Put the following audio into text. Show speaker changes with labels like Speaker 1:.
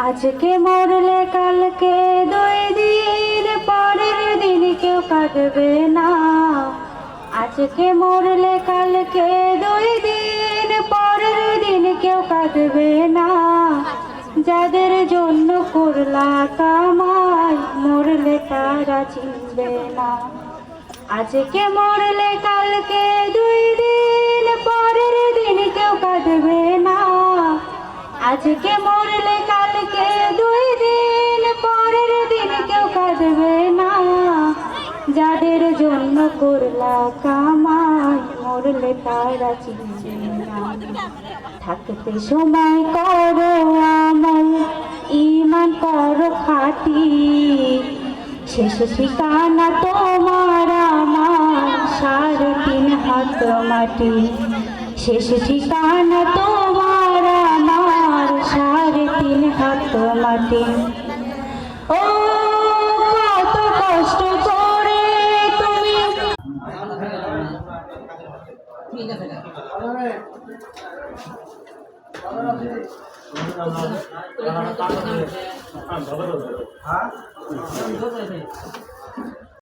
Speaker 1: আজকে মরলে কালকে 2 দিন, পরের দিন কেউ কাঁদবে না। আজকে মরলে কালকে 2 দিন, পরের দিন কেউ কাঁদবে না। যাদের জন্য করলা কামাই, মরলে তারা চিনবে না। আজকে মরলে কালকে 2 দিন, পরের দিন কেউ কাঁদবে না। আজকে মরলে কালকে 2 দিন, পরের দিন কেউ কাঁদবে না। যাদের জন্য করলা কামাই, মরলে তারা চিনবে না। থাকতে সময় করো আমল, ঈমান করো খাঁটি, শেষ ঠিকানা তোমার আমার 3.5 হাত মাটি। শেষ ঠিকানা তোমার আমার 3.5 হাত মাটি। ও কত কষ্ট করে তুমি। ঠিক আছে না